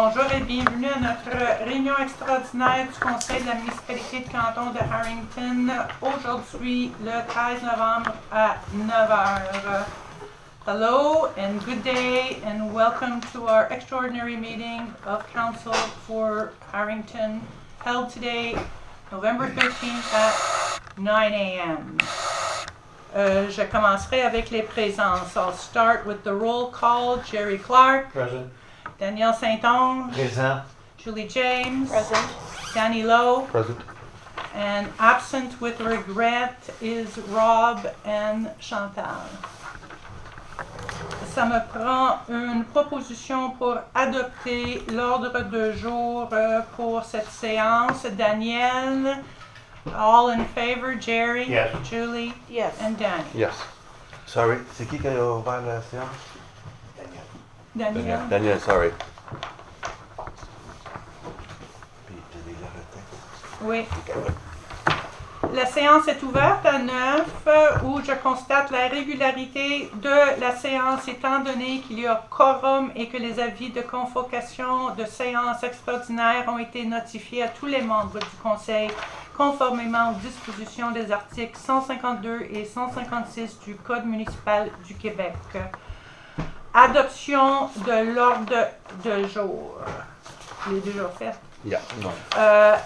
Bonjour et bienvenue à notre réunion extraordinaire du Conseil de la municipalité de canton de Harrington, aujourd'hui le 13 novembre à 9h. Hello and good day and welcome to our extraordinary meeting of Council for Harrington, held today, November 13th at 9 a.m. Je commencerai avec les présences. I'll start with the roll call. Jerry Clark. Present. Danielle Saint-Onge. Présent. Julie James. Present. Danny Lowe. Present. And absent with regret is Rob and Chantal. Ça me prend une proposition pour adopter l'ordre de jour pour cette séance. Danielle, all in favor, Jerry, Yes. Julie, Yes. and Danny. Yes. Sorry, c'est qui a ouvert la séance? Danielle. Daniel, sorry. Puis t'as déjà arrêté? Oui. La séance est ouverte à 9 où je constate la régularité de la séance étant donné qu'il y a quorum et que les avis de convocation de séance extraordinaire ont été notifiés à tous les membres du Conseil conformément aux dispositions des articles 152 et 156 du Code municipal du Québec. Adoption de l'ordre de jour. Je l'ai déjà fait. Yeah, non.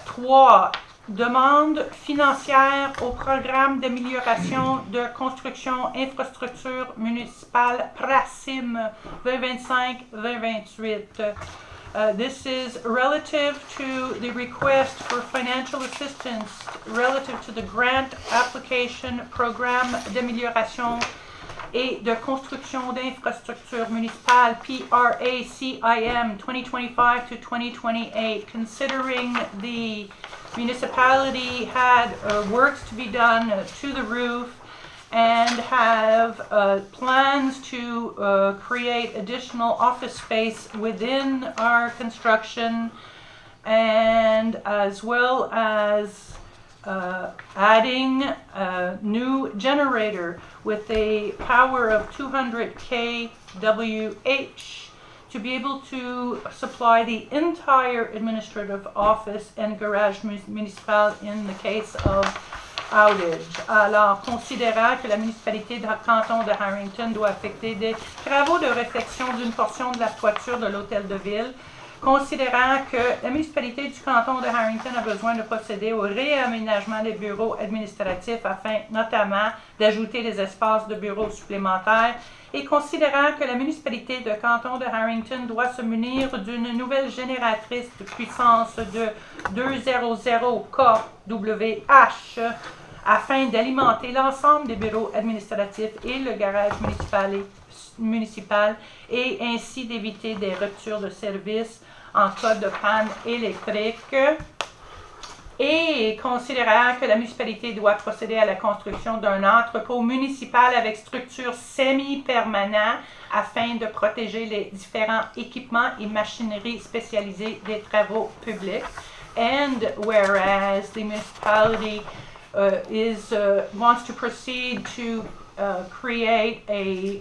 3. Demande financière au programme d'amélioration de construction infrastructure municipale PRACIM 2025-2028. This is relative to the request for financial assistance relative to the grant application programme d'amélioration et de construction d'infrastructures municipales PRACIM 2025 to 2028, considering the municipality had works to be done to the roof and have plans to create additional office space within our construction, and as well as adding a new generator with a power of 200 kWh to be able to supply the entire administrative office and garage municipal in the case of outage. Alors, considérant que la municipalité de canton de Harrington doit effectuer des travaux de réfection d'une portion de la toiture de l'hôtel de ville, considérant que la municipalité du canton de Harrington a besoin de procéder au réaménagement des bureaux administratifs afin notamment d'ajouter des espaces de bureaux supplémentaires, et considérant que la municipalité de canton de Harrington doit se munir d'une nouvelle génératrice de puissance de 200 kWh afin d'alimenter l'ensemble des bureaux administratifs et le garage municipal et ainsi d'éviter des ruptures de service en cas de panne électrique, et considérant que la municipalité doit procéder à la construction d'un entrepôt municipal avec structure semi-permanente afin de protéger les différents équipements et machineries spécialisées des travaux publics, and whereas the municipality wants to proceed to create a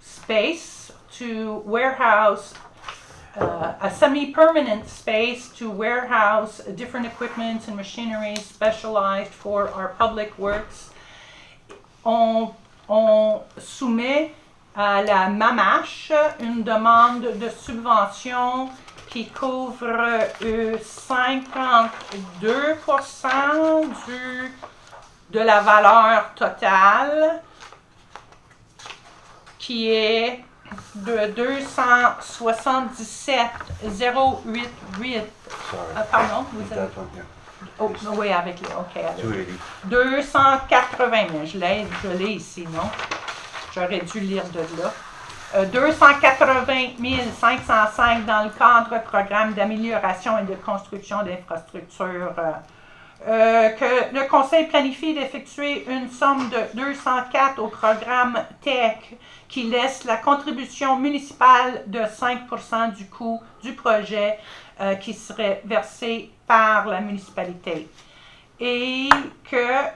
space to warehouse a semi-permanent space to warehouse different equipments and machinery specialized for our public works. On soumet à la MAMACH une demande de subvention qui couvre 52% de la valeur totale, qui est de 277,088. Pardon, vous avez... Oh, oui, avec les... OK, avec 280 000. Je l'ai ici, non? J'aurais dû lire de là. 280 505 dans le cadre programme d'amélioration et de construction d'infrastructures. Que le Conseil planifie d'effectuer une somme de 204 au programme TEC qui laisse la contribution municipale de 5% du coût du projet qui serait versé par la municipalité. Et que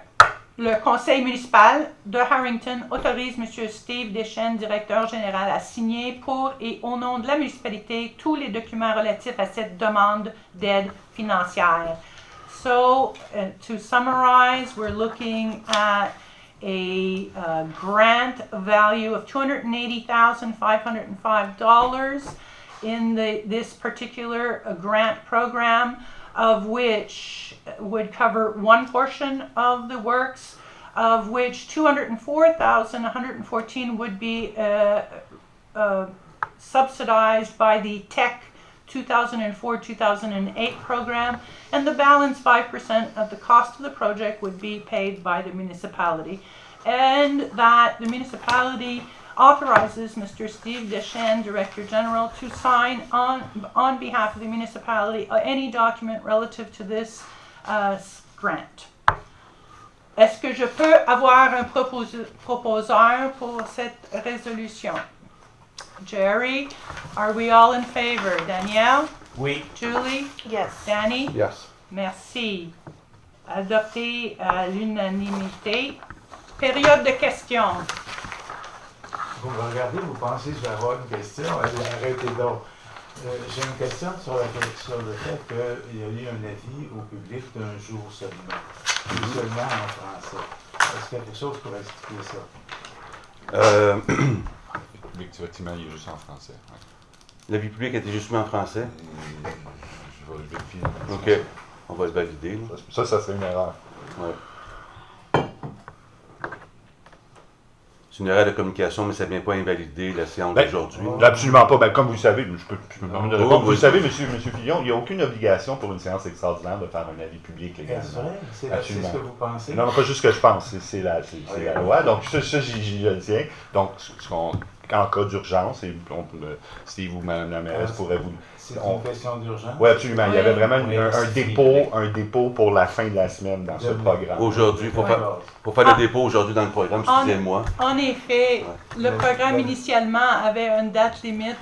le conseil municipal de Harrington autorise M. Steve Deschênes, directeur général, à signer pour et au nom de la municipalité tous les documents relatifs à cette demande d'aide financière. So, to summarize, we're looking at a grant value of $280,505 in this particular grant program, of which would cover one portion of the works, of which $204,114 would be subsidized by the TEC 2004-2008 program, and the balance 5% of the cost of the project would be paid by the municipality, and that the municipality authorizes Mr. Steve Deschênes, Director General, to sign on behalf of the municipality any document relative to this grant. Est-ce que je peux avoir un proposeur pour cette résolution? Jerry, are we all in favor? Danielle? Oui. Julie? Yes. Danny? Yes. Merci. Adopté à l'unanimité. Période de questions. Vous me regardez, vous pensez que je vais avoir une question? Allez, arrêtez donc. J'ai une question sur le fait qu'il y a eu un avis au public d'un jour seulement, et seulement en français. Est-ce qu'il y a quelque chose pour expliquer ça? Effectivement, il est juste en français. Ouais. L'avis public était justement en français. Je vais vérifier. OK. On va le valider. Là. Ça serait une erreur. Ouais. C'est une erreur de communication, mais ça ne vient pas invalider la séance d'aujourd'hui. Absolument pas. Comme vous le savez, je peux me permettre de répondre. oui. Vous le savez, M. Fillon, il n'y a aucune obligation pour une séance extraordinaire de faire un avis public légalement. Est-ce vrai? C'est ce que vous pensez? Non, pas juste ce que je pense. C'est la loi. Donc, ça j'y tiens. Donc, en cas d'urgence, et Steve ou Mme la mairesse pourraient vous... C'est une question d'urgence? Oui, absolument. Il y avait vraiment Oui, un dépôt pour la fin de la semaine dans ce programme. Aujourd'hui, il faut faire le dépôt aujourd'hui dans le programme, excusez-moi. En effet, le programme initialement avait une date limite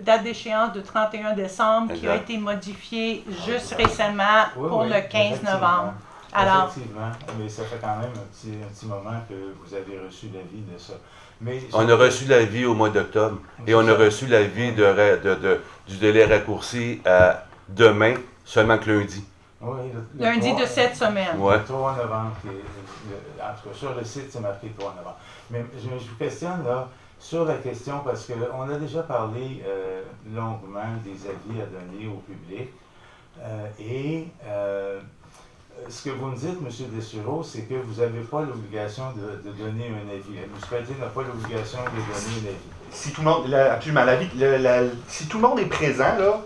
date d'échéance de 31 décembre qui a été modifiée juste récemment pour le 15 novembre. Alors, effectivement, mais ça fait quand même un petit moment que vous avez reçu l'avis de ça. Mais on a reçu l'avis au mois d'octobre et on a reçu l'avis du délai raccourci à demain, seulement que lundi. Oui, lundi de cette semaine. Ouais. Le 3 novembre, en tout cas sur le site, c'est marqué 3 novembre. Mais je vous questionne là sur la question parce qu'on a déjà parlé longuement des avis à donner au public ce que vous me dites, M. Dessureau, c'est que vous n'avez pas l'obligation de donner un avis. La municipalité n'a pas l'obligation de donner un avis. Si tout le monde, absolument, si tout le monde est présent, là,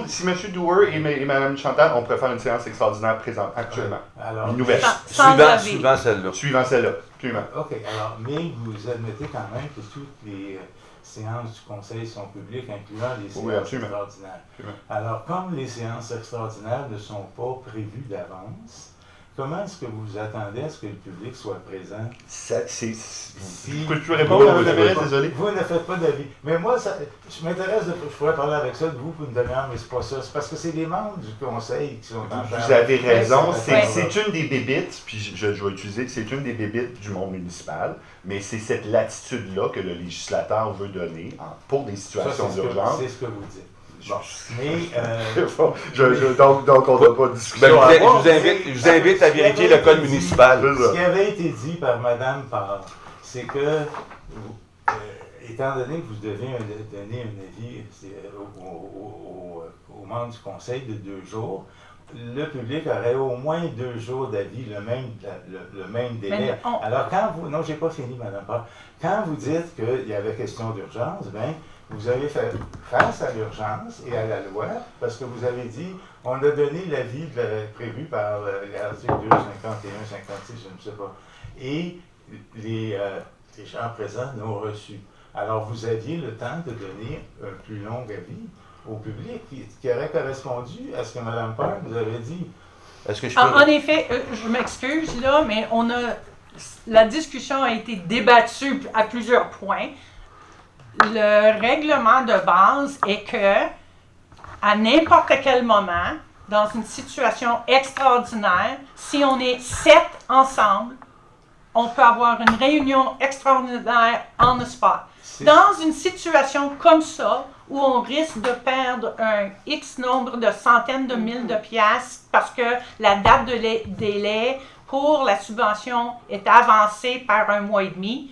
si M. Dewar et Mme Chantal, on pourrait faire une séance extraordinaire présente, actuellement. Alors, une nouvelle. Suivant celle-là. Suivant celle-là, absolument. OK, alors, mais vous admettez quand même que toutes les séances du Conseil sont publiques, incluant les séances extraordinaires. Absolument. Alors, comme les séances extraordinaires ne sont pas prévues d'avance, comment est-ce que vous vous attendez à ce que le public soit présent? Peux-tu répondre, Mme la mairesse, désolé? Vous ne faites pas d'avis. Mais moi, je m'intéresse, je pourrais parler avec ça de vous pour une demi-heure, mais c'est pas ça. C'est parce que c'est les membres du Conseil qui sont en train. Vous avez raison. C'est une des bébites, puis je vais utiliser, c'est une des bébites du monde municipal, mais c'est cette latitude-là que le législateur veut donner pour des situations d'urgence. C'est ce que vous dites. Bon, mais donc on ne va pas discuter. Je vous invite à vérifier le code municipal. Ce qui avait été dit par Mme Parr, c'est que, étant donné que vous devez donner un avis aux membres du Conseil de 2 jours, le public aurait au moins 2 jours d'avis, le même délai. Alors, quand vous... Non, j'ai pas fini, Mme Parr. Quand vous dites qu'il y avait question d'urgence, bien, vous avez fait face à l'urgence et à la loi, parce que vous avez dit, on a donné l'avis prévu par l'article 251, 56, je ne sais pas, et les gens présents l'ont reçu. Alors, vous aviez le temps de donner un plus long avis au public qui aurait correspondu à ce que Mme Parr vous avait dit. Est-ce que je peux... En effet, je m'excuse là, mais la discussion a été débattue à plusieurs points. Le règlement de base est que, à n'importe quel moment, dans une situation extraordinaire, si on est 7 ensemble, on peut avoir une réunion extraordinaire on the spot. Dans une situation comme ça, où on risque de perdre un X nombre de centaines de mille de piastres parce que la date de délai pour la subvention est avancée par 1 mois et demi,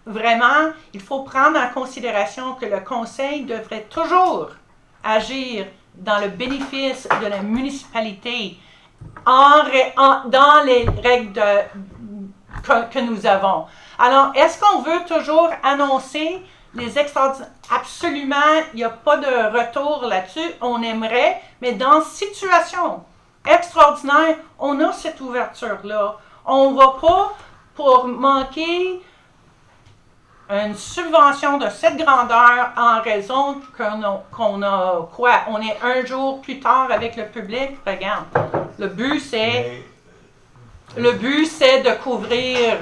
vraiment, il faut prendre en considération que le conseil devrait toujours agir dans le bénéfice de la municipalité dans les règles que nous avons. Alors, est-ce qu'on veut toujours annoncer les extraordinaires? Absolument, il n'y a pas de retour là-dessus. On aimerait, mais dans situation extraordinaire, on a cette ouverture-là. On ne va pas pour manquer une subvention de cette grandeur en raison qu'on a quoi? On est un jour plus tard avec le public. Regarde, le but c'est de couvrir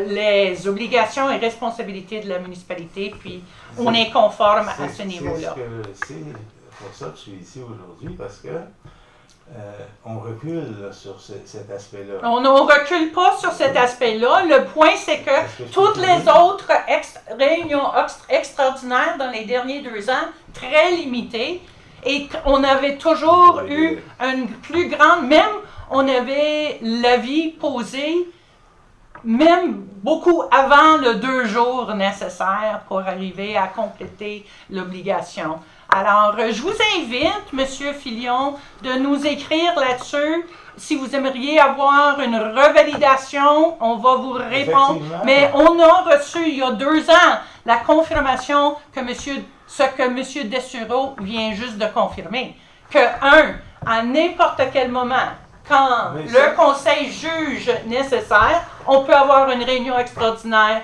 les obligations et responsabilités de la municipalité, puis on est conforme à ce niveau-là. C'est pour ça que je suis ici aujourd'hui, parce que on recule là, sur cet aspect-là. On ne recule pas sur cet aspect-là. Le point, c'est que toutes les autres réunions extraordinaires dans les derniers 2 ans, très limitées, et on avait toujours eu une plus grande, même on avait l'avis posé, même beaucoup avant le 2 jours nécessaires pour arriver à compléter l'obligation. Alors, je vous invite, M. Filion, de nous écrire là-dessus. Si vous aimeriez avoir une revalidation, on va vous répondre. Mais on a reçu, il y a 2 ans, la confirmation que ce que M. Dessureau vient juste de confirmer. Que, à n'importe quel moment, quand le conseil juge nécessaire, on peut avoir une réunion extraordinaire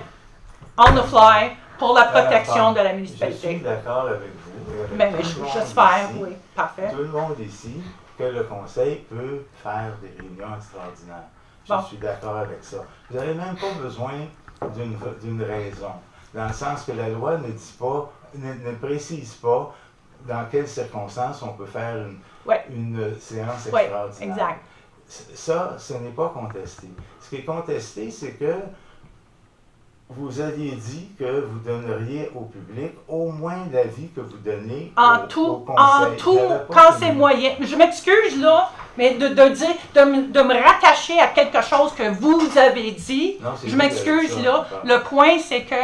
on the fly pour la protection de la municipalité. Je suis d'accord avec vous. Mais j'espère, oui. Parfait. Tout le monde ici que le conseil peut faire des réunions extraordinaires. Je suis d'accord avec ça. Vous n'avez même pas besoin d'une raison, dans le sens que la loi ne dit pas, ne précise pas dans quelles circonstances on peut faire une séance extraordinaire. Oui, exact. Ça, ce n'est pas contesté. Ce qui est contesté, c'est que vous aviez dit que vous donneriez au public au moins l'avis que vous donnez au conseil. Quand c'est moyen. Je m'excuse là, mais de me rattacher à quelque chose que vous avez dit, non, je m'excuse là. Le point, c'est que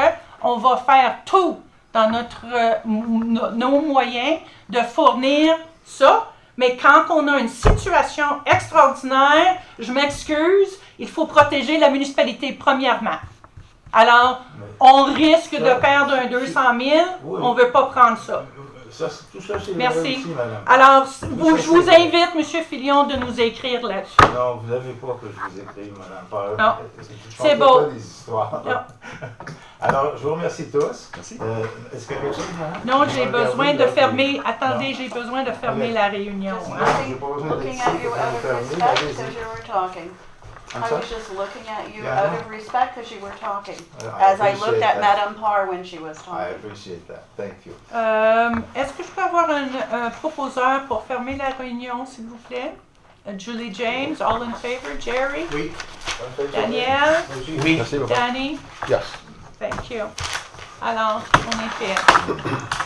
on va faire tout dans nos moyens de fournir ça. Mais quand on a une situation extraordinaire, je m'excuse, il faut protéger la municipalité premièrement. Alors, on risque de perdre un 200 000, on ne veut pas prendre ça. Tout ça, c'est merci. Aussi, madame. Alors, je vous invite, M. Filion, de nous écrire là-dessus. Non, vous n'avez pas que je vous écrive, madame. Non, c'est beau. Pas des histoires. Alors, je vous remercie tous. Merci. Est-ce que quelque chose, madame? Non, j'ai besoin de fermer. Attendez, j'ai besoin de fermer la réunion. Looking at you out of respect because you were talking. I was just looking at you out of respect because you were talking. As I looked at Madame Parr when she was talking. I appreciate that. Thank you. Est-ce que je peux avoir un proposeur pour fermer la réunion, s'il vous plaît? Julie James, all in favor? Jerry? Oui. Daniel? Oui. Danny? Yes. Thank you. Alors, on est fait.